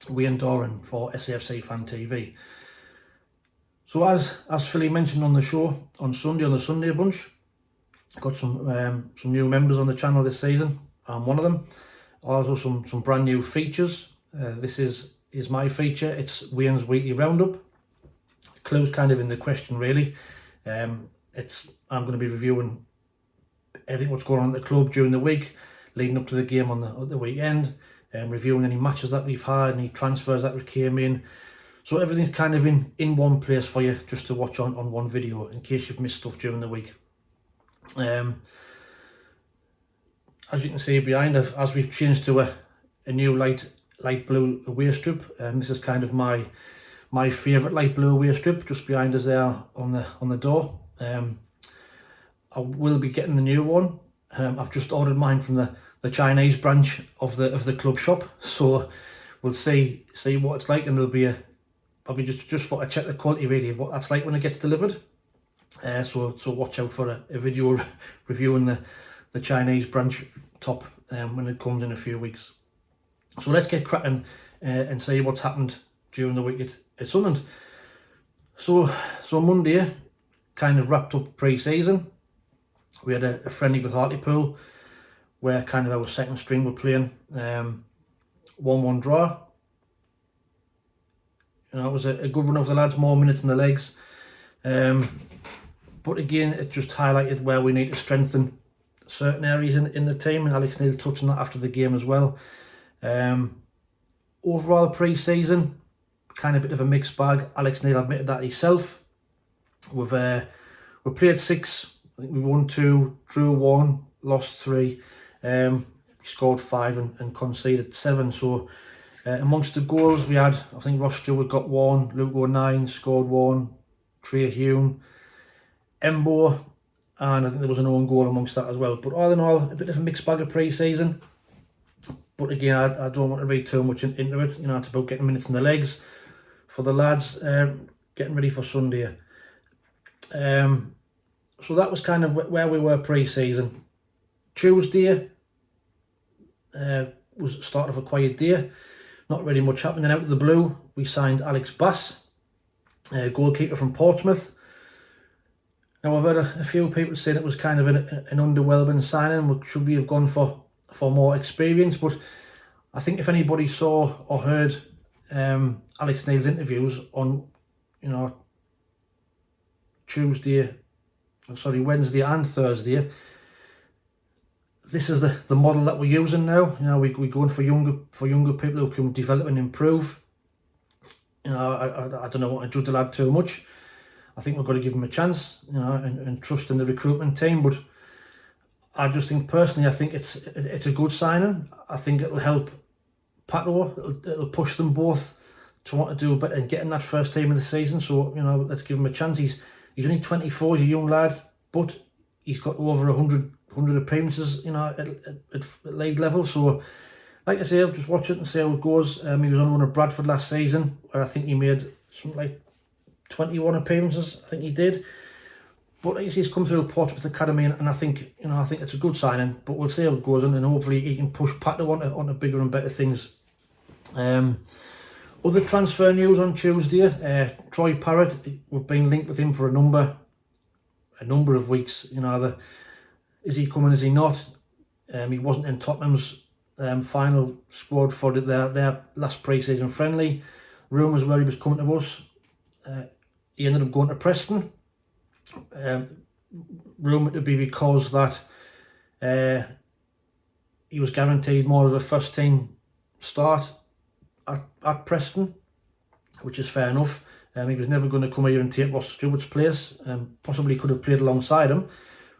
Wayne Doran for SAFC Fan TV. So as Philly mentioned on the show on Sunday, on the Sunday Bunch, got some new members on the channel this season. I'm one of them. Also some brand new features. This is my feature. It's Wayne's Weekly Roundup. Clue's kind of in the question really. I'm going to be reviewing everything what's going on at the club during the week, leading up to the game on the weekend, reviewing any matches that we've had, any transfers that came in. So everything's kind of in one place for you just to watch on one video in case you've missed stuff during the week. As you can see behind us, as we've changed to a new light blue away strip, this is kind of my favourite light blue away strip just behind us there on the door. I will be getting the new one. I've just ordered mine from the Chinese branch of the club shop, so we'll see what it's like, and there'll be probably just for to check the quality really of what that's like when it gets delivered. So watch out for a video reviewing the Chinese branch top when it comes in a few weeks. So let's get cracking and see what's happened during the week at Sunderland. So Monday kind of wrapped up pre-season. We had a friendly with Hartlepool where kind of our second string were playing. 1-1 draw. You know, it was a good run of the lads, more minutes in the legs. But again, it just highlighted where we need to strengthen certain areas in the team, and Alex Neil touched on that after the game as well. Overall pre-season, kind of a bit of a mixed bag. Alex Neil admitted that himself. We played 6. I think we won 2, drew 1, lost 3. We scored 5 and conceded 7. So amongst the goals we had, I think Ross Stewart got 1, Luke O'Nien scored 1, Trey Hume, Embo, and I think there was an own goal amongst that as well. But all in all, a bit of a mixed bag of pre-season. But again, I don't want to read too much into it. You know, it's about getting minutes in the legs for the lads, getting ready for Sunday. So that was kind of where we were pre-season. Tuesday was the start of a quiet day. Not really much happening. Then out of the blue, we signed Alex Bass, goalkeeper from Portsmouth. Now I've heard a few people saying it was kind of an underwhelming signing. Should we have gone for more experience? But I think if anybody saw or heard Alex Neil's interviews on, you know, Wednesday and Thursday, this is the model that we're using now. You know, we're going for younger people who can develop and improve. You know, I don't know what to judge the lad too much. I think we've got to give him a chance, you know, and trust in the recruitment team. But I just think personally, I think it's a good signing. I think it'll help Pato. It'll push them both to want to do better and get in that first team of the season. So, you know, let's give him a chance. He's only 24, he's a young lad, but he's got over 100 appearances, you know, at league level. So, like I say, I'll just watch it and see how it goes. He was on one of Bradford last season, where I think he made something like 21 appearances, I think he did. But like I say, he's come through Portsmouth Academy, and I think it's a good signing. But we'll see how it goes, and hopefully he can push Pato onto bigger and better things. Other transfer news on Tuesday, Troy Parrott, we've been linked with him for a number of weeks. You know, is he coming, is he not? He wasn't in Tottenham's final squad for their last pre-season friendly. Rumours where he was coming to us. He ended up going to Preston. Rumoured to be because that he was guaranteed more of a first team start at Preston, which is fair enough. He was never going to come here and take Ross Stewart's place. Possibly could have played alongside him,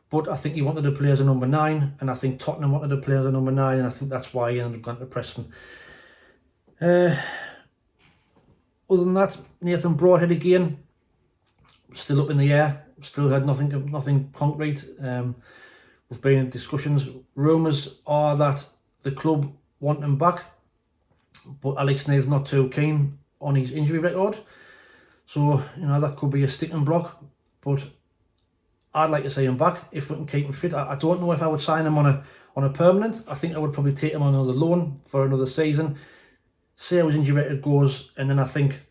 but I think he wanted to play as a number 9, and I think Tottenham wanted to play as a number 9, and I think that's why he ended up going to Preston. Other than that, Nathan Broadhead again, still up in the air. Still had nothing concrete. We've been in discussions. Rumours are that the club want him back, but Alex Neil's not too keen on his injury record. So, you know, that could be a sticking block. But I'd like to see him back if we can keep him fit. I don't know if I would sign him on a permanent. I think I would probably take him on another loan for another season. say how his injury record goes, and then I think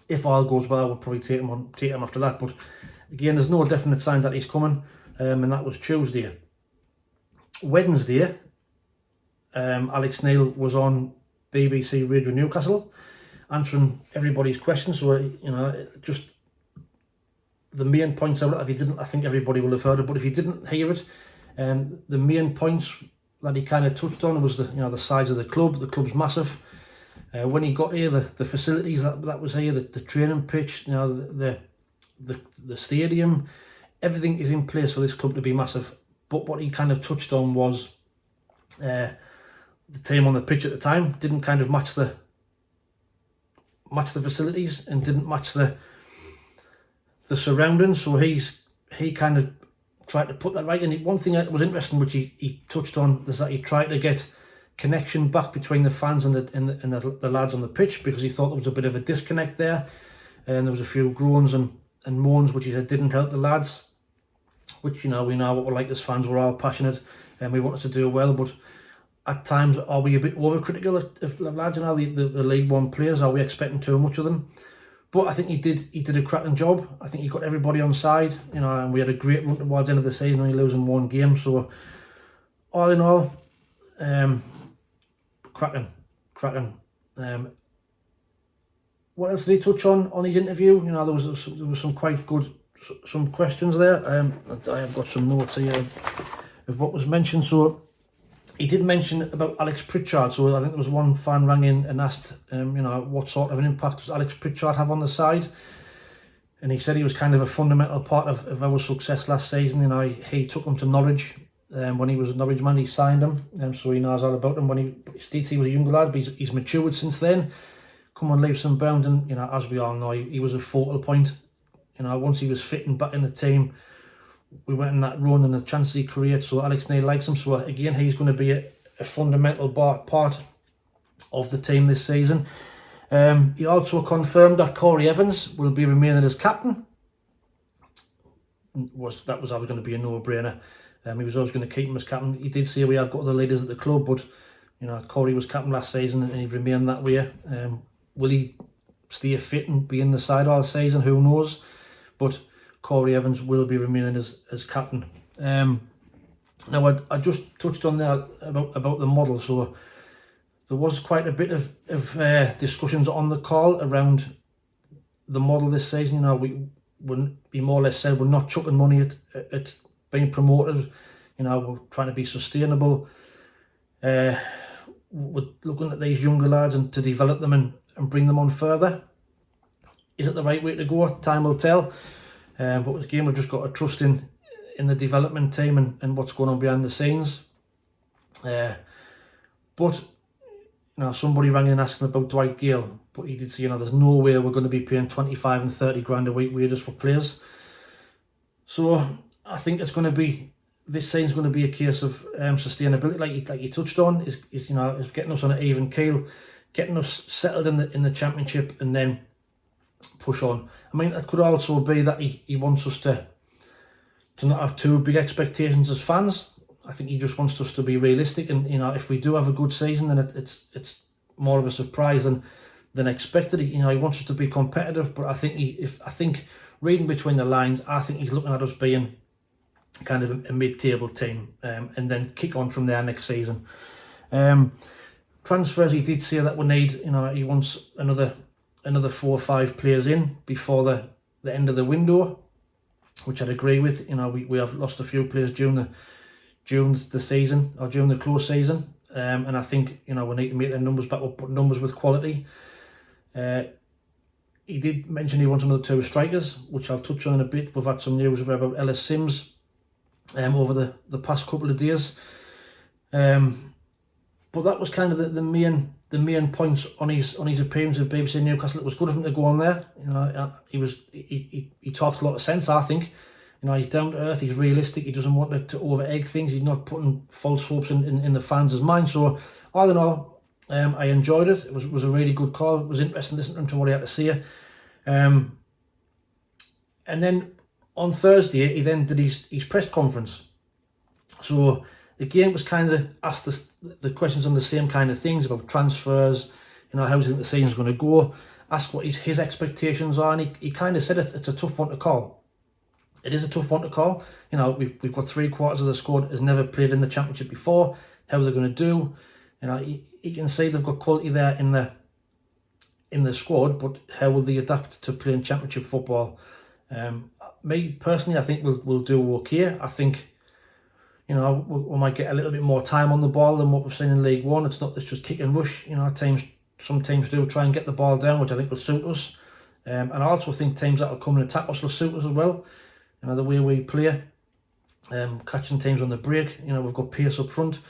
if all goes well, we'll probably take him after that. But again, there's no definite signs that he's coming, and that was Tuesday. Wednesday, Alex Neil was on BBC Radio Newcastle answering everybody's questions. So, you know, just the main points out, if you didn't, I think everybody will have heard it, but if you didn't hear it, the main points that he kind of touched on was the size of the club. The club's massive. When he got here, the facilities that was here, the training pitch, you know, the stadium, everything is in place for this club to be massive. But what he kind of touched on was the team on the pitch at the time didn't kind of match the facilities and didn't match the surroundings. So he kind of tried to put that right. And one thing that was interesting, which he touched on, is that he tried to get connection back between the fans and the lads on the pitch, because he thought there was a bit of a disconnect there, and there was a few groans and moans which he said didn't help the lads, which, you know, we know what we're like as fans. We're all passionate and we wanted to do well, but at times are we a bit overcritical of lads, you know, the League One players? Are we expecting too much of them? But I think he did a cracking job. I think he got everybody on side, you know, and we had a great run towards the end of the season, only losing one game. So all in all, cracking. What else did he touch on his interview? You know, there was some quite good questions there. I have got some notes here of what was mentioned. So he did mention about Alex Pritchard. So I think there was one fan rang in and asked, you know, what sort of an impact does Alex Pritchard have on the side? And he said he was kind of a fundamental part of our success last season. You know, he took him to Norwich. When he was a Norwich man, he signed him, so he knows all about him. When he was a younger lad, but he's matured since then. Come on leaps and bounds, and, you know, as we all know, he was a focal point. You know, once he was fit and back in the team, we went in that run and the chances he created. So Alex Neil likes him. So again, he's going to be a fundamental part of the team this season. He also confirmed that Corey Evans will be remaining as captain. That was always going to be a no-brainer. He was always going to keep him as captain. He did say we have got other leaders at the club, but, you know, Corey was captain last season and he remained that way. Will he stay fit and be in the side all season? Who knows? But Corey Evans will be remaining as captain. Now, I just touched on there about the model. So there was quite a bit of discussions on the call around the model this season. You know, we more or less said we're not chucking money at being promoted. You know, we're trying to be sustainable. We're looking at these younger lads and to develop them and bring them on further. Is it the right way to go? Time will tell. But again, we've just got to trust in the development team and what's going on behind the scenes. But, you know, somebody rang in and asked him about Dwight Gale, but he did say, you know, there's no way we're going to be paying 25 and 30 grand a week wages for players. So I think it's going to be, this season's going to be a case of sustainability, like you touched on, is you know, is getting us on an even keel, getting us settled in the championship, and then push on. I mean, it could also be that he wants us to not have too big expectations as fans. I think he just wants us to be realistic, and, you know, if we do have a good season, then it's more of a surprise than expected. You know, he wants us to be competitive, but I think reading between the lines, I think he's looking at us being kind of a mid-table team, and then kick on from there next season. Transfers, he did say that we need, you know, he wants another 4 or 5 players in before the end of the window, which I'd agree with. You know, we have lost a few players during the season, or during the close season, and I think, you know, we need to make their numbers back up, but numbers with quality. He did mention he wants another 2 strikers, which I'll touch on in a bit. We've had some news about Ellis Sims over the past couple of days, but that was kind of the main points on his appearance at BBC Newcastle. It was good of him to go on there. You know, he talks a lot of sense, I think. You know, he's down to earth, he's realistic, he doesn't want to over egg things, he's not putting false hopes in the fans' mind. So all in all, I enjoyed it. It was a really good call. It was interesting listening to what he had to say. And then on Thursday, he then did his press conference. So again, it was kind of asked the questions on the same kind of things about transfers, you know, how do you think the season's going to go? Ask what his expectations are, and he kind of said it's a tough one to call. It is a tough one to call. You know, we've got 3/4 of the squad has never played in the Championship before. How they're going to do? You know, you can see they've got quality there in the squad, but how will they adapt to playing Championship football? Me personally, I think we'll do okay. I think, you know, we might get a little bit more time on the ball than what we've seen in League One. It's not just kick and rush. You know, some teams do try and get the ball down, which I think will suit us. And I also think teams that will come and attack us will suit us as well. You know, the way we play, catching teams on the break. You know, we've got pace up front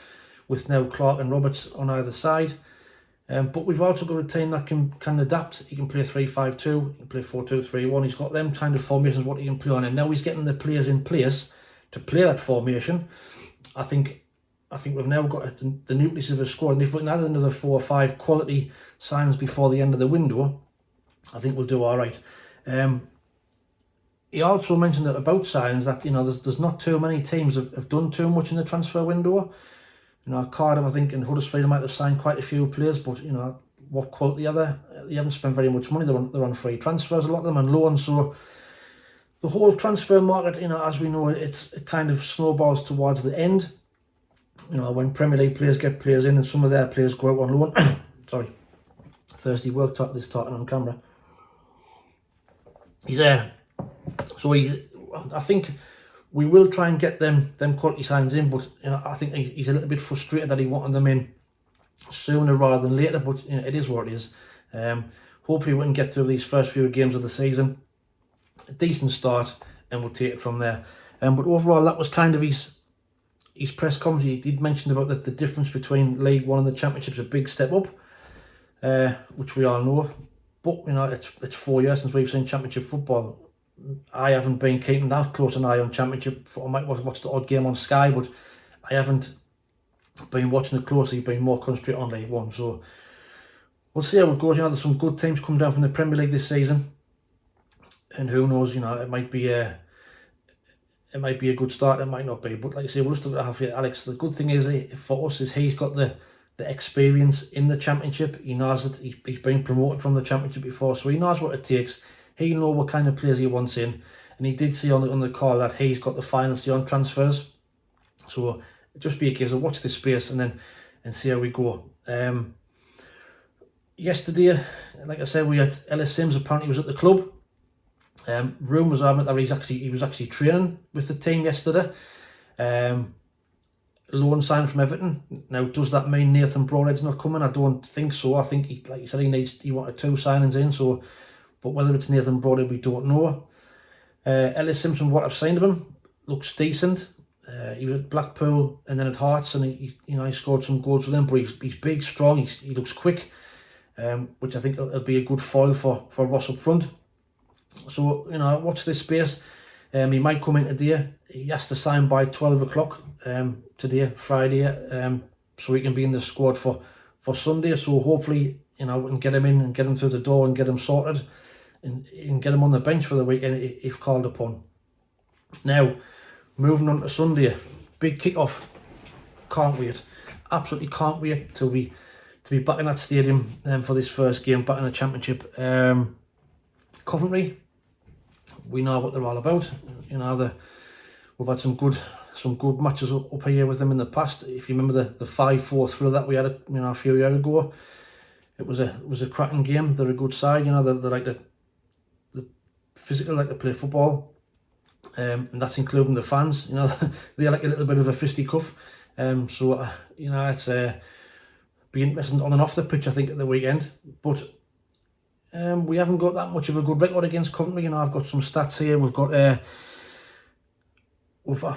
with now Clark and Roberts on either side. But we've also got a team that can adapt. He can play 3-5-2, he can play 4-2-3-1. He's got them kind of formations what he can play on, and now he's getting the players in place to play that formation. I think we've now got the nucleus of a squad, and if we can add another 4 or 5 quality signs before the end of the window, I think we'll do all right. He also mentioned that about signs that, you know, there's not too many teams have done too much in the transfer window. You know, Cardiff, I think, and Huddersfield might have signed quite a few players, but, you know, what quality are they? They haven't spent very much money. They're on free transfers, a lot of them, and loans. So the whole transfer market, you know, as we know, it kind of snowballs towards the end. You know, when Premier League players get players in and some of their players go out on loan. Sorry, thirsty work this talking on camera. He's there. So I think we will try and get them quality signs in, but, you know, I think he's a little bit frustrated that he wanted them in sooner rather than later. But, you know, it is what it is. Hopefully we can get through these first few games of the season, a decent start, and we'll take it from there. But overall, that was kind of his press conference. He did mention about the difference between League One and the Championship's a big step up, which we all know. But, you know, it's 4 years since we've seen Championship football. I haven't been keeping that close an eye on Championship. I might watch the odd game on Sky, but I haven't been watching it closely. Been more concentrated on League One. So we'll see how it goes. You know, there's some good teams coming down from the Premier League this season, and who knows? You know, it might be a good start. It might not be. But like I say, we'll still have here, Alex. The good thing is for us is he's got the experience in the Championship. He knows that he's been promoted from the Championship before, so he knows what it takes. He knows what kind of players he wants in, and he did say on the call that he's got the final say on transfers. So just be a case of watch this space and see how we go. Yesterday, like I said, we had Ellis Sims. Apparently, was at the club. Rumours are that he was actually training with the team yesterday. Loan sign from Everton. Now, does that mean Nathan Broadhead's not coming? I don't think so. I think like you said, he wanted 2 signings in. So. But whether it's Nathan Broadhead, we don't know. Ellis Simpson, what I've seen of him, looks decent. He was at Blackpool and then at Hearts, and he scored some goals with them. But he's big, strong. He looks quick, which I think will be a good foil for Ross up front. So, you know, watch this space. He might come in today. He has to sign by 12 o'clock today, Friday, so he can be in the squad for Sunday. So hopefully, you know, we can get him in and get him through the door and get him sorted. And get him on the bench for the weekend if called upon. Now, moving on to Sunday, big kick-off. Can't wait. Absolutely can't wait to be back in that stadium for this first game back in the Championship. Coventry, we know what they're all about. You know, we've had some good matches up here with them in the past. If you remember the 5-4 thrill that we had a few years ago, it was a cracking game. They're a good side. You know, they're like the physical, like to play football, and that's including the fans. You know, they're like a little bit of a fisticuff. So you know, it's be interesting on and off the pitch, I think, at the weekend. But we haven't got that much of a good record against Coventry. You know, I've got some stats here. We've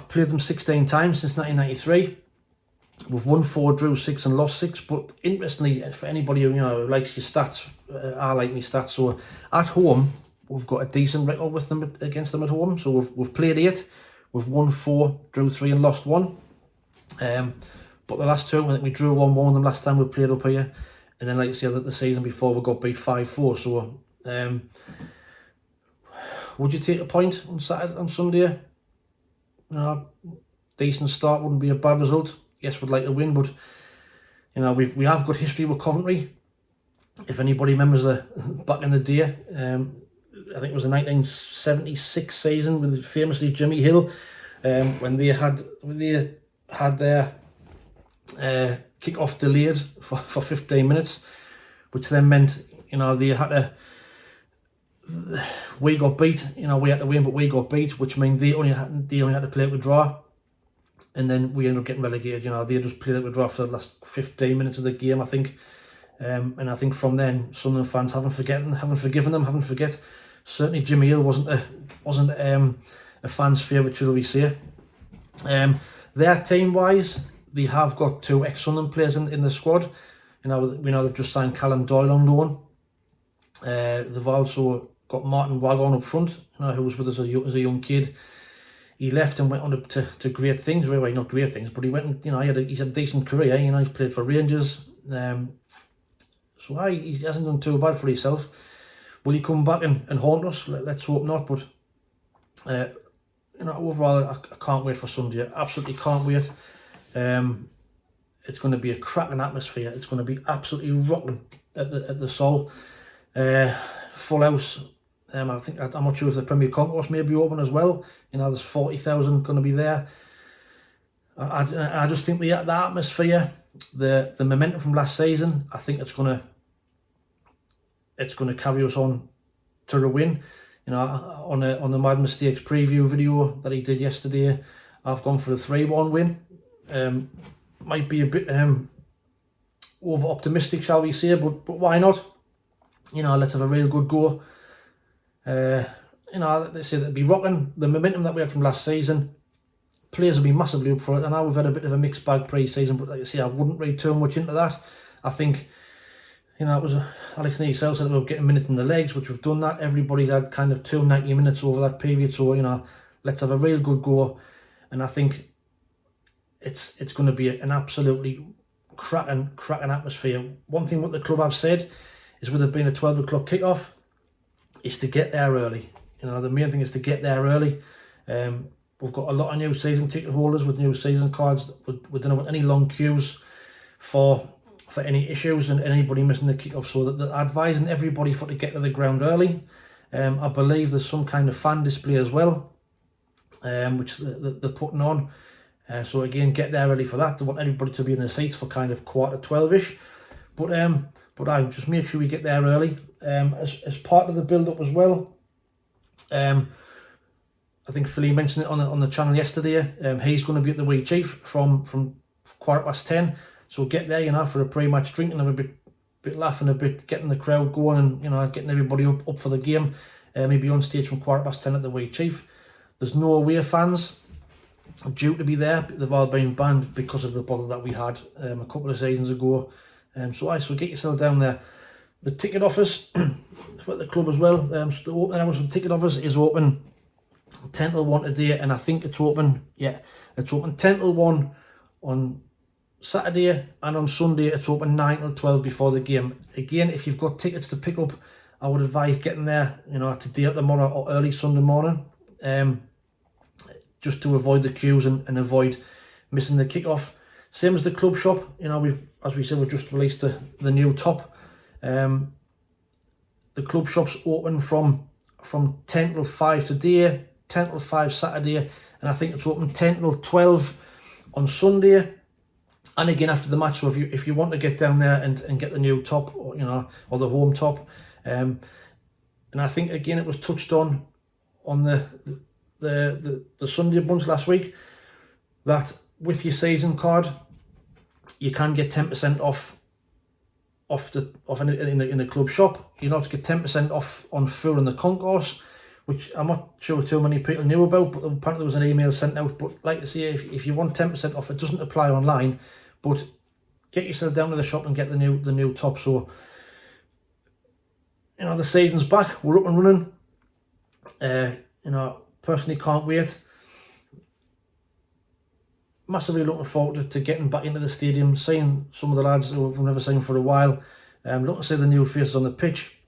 played them 16 times since 1993. We've won 4, drew 6, and lost 6. But interestingly, for anybody who likes your stats, I like my stats. So at home, we've got a decent record with them against them at home. So we've played 8, we've won 4, drew 3, and lost 1. But the last 2, I think we drew 1-1 with them last time we played up here, and then like I said, the season before we got beat 5-4. So would you take a point on Sunday? You know, decent start, wouldn't be a bad result. Yes, we'd like to win, but you know, we have got history with Coventry. if anybody remembers back in the day, I think it was the 1976 season with famously Jimmy Hill, when they had their kick-off delayed for 15 minutes, which then meant, they had to, we got beat, we had to win, but we got beat, which meant they only had to play it with draw, and then we ended up getting relegated. They just played it with draw for the last 15 minutes of the game, I think, and I think from then Sunderland fans haven't forgiven them. Certainly Jimmy Hill wasn't a fan's favourite, shall we say. Their team-wise, they have got 2 ex-Sunderland players in the squad. We know they've just signed Callum Doyle on loan. They've also got Martin Wagon up front, who was with us as a young kid. He left and went on to great things. Really, not great things, but he went and, he's had a decent career. He's played for Rangers. So he hasn't done too bad for himself. Will he come back and haunt us? Let's hope not. But overall, I can't wait for Sunday. I absolutely can't wait. It's going to be a cracking atmosphere. It's going to be absolutely rocking at the Sol. Full house. I'm not sure if the Premier Concourse may be open as well. There's 40,000 going to be there. I just think the atmosphere, the momentum from last season, I think it's going to carry us on to the win. On the Mad Mistakes preview video that he did yesterday, I've gone for the 3-1 win. Might be a bit over optimistic, shall we say, but why not? Let's have a real good go. They say that'd be rocking. The momentum that we had from last season, players will be massively up for it. I know we've had a bit of a mixed bag pre-season, but like I say, I wouldn't read too much into that. I think, it was Alex Neil said that we were getting minutes in the legs, which we've done that. Everybody's had kind of 290 minutes over that period, so let's have a real good go. And I think it's going to be an absolutely cracking atmosphere. One thing what the club have said is, with it being a 12 o'clock kickoff, is to get there early. The main thing is to get there early. We've got a lot of new season ticket holders with new season cards. We don't want any long queues for any issues and anybody missing the kickoff, so that they're advising everybody to get to the ground early. I believe there's some kind of fan display as well, which they're putting on. So again, get there early for that. They want everybody to be in the seats for kind of 12:15. But I just make sure we get there early. As part of the build-up as well. I think Philly mentioned it on the channel yesterday. He's going to be at the Wee Chief from 10:15. So get there, for a pre-match drink and have a bit laughing, a bit getting the crowd going, and getting everybody up for the game. Maybe on stage from 10:15 at the Wee Chief. There's no away fans due to be there. They've all been banned because of the bother that we had a couple of seasons ago. So get yourself down there. The ticket office for the club as well. So the opening hours for the ticket office is open 10 till 1 today, and I think it's open 10 till 1 on Saturday, and on Sunday it's open 9 till 12 before the game. Again, if you've got tickets to pick up, I would advise getting there, today or tomorrow or early Sunday morning, just to avoid the queues and avoid missing the kick-off. Same as the club shop, as we said, we've just released the new top. The club shop's open from 10 till 5 today, 10 till 5 Saturday, and I think it's open 10 till 12 on Sunday. And again after the match, so if you want to get down there and get the new top, or or the home top, and I think again it was touched on the Sunday bunch last week, that with your season card you can get 10% off in the club shop. You know, to get 10% off on food in the concourse, which I'm not sure too many people knew about, but apparently there was an email sent out. But like I say, if you want 10% off, it doesn't apply online, but get yourself down to the shop and get the new top. So the season's back, we're up and running. Personally can't wait. Massively looking forward to getting back into the stadium, seeing some of the lads who we've never seen for a while. Looking to see the new faces on the pitch,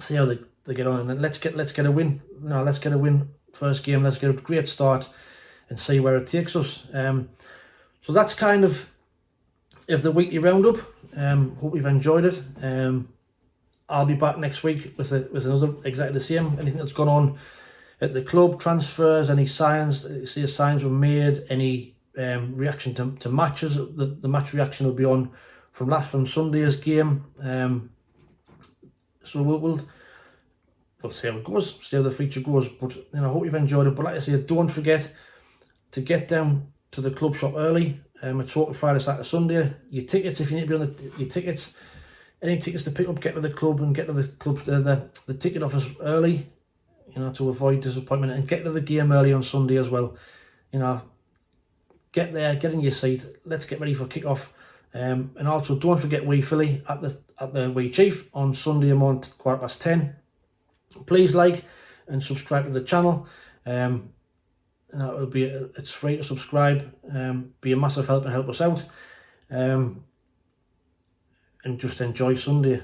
see how they get on, and let's get a win. Let's get a win first game. Let's get a great start and see where it takes us. So that's kind of the weekly roundup. Hope you've enjoyed it. I'll be back next week with another exactly the same. Anything that's gone on at the club, transfers, any signs were made, any reaction to matches. The match reaction will be on from Sunday's game. So we'll see how it goes, see how the feature goes. But I hope you've enjoyed it. But like I say, don't forget to get down to the club shop early. It's open Friday, Saturday, Sunday. Your tickets, if you need to be on your tickets, any tickets to pick up, get to the club and get to the club the ticket office early. To avoid disappointment, and get to the game early on Sunday as well. Get there, get in your seat. Let's get ready for kick-off. And also don't forget Wee Philly at the Wee Chief on Sunday morning, 10:15. Please like and subscribe to the channel. It's free to subscribe. Be a massive help and help us out. And just enjoy Sunday.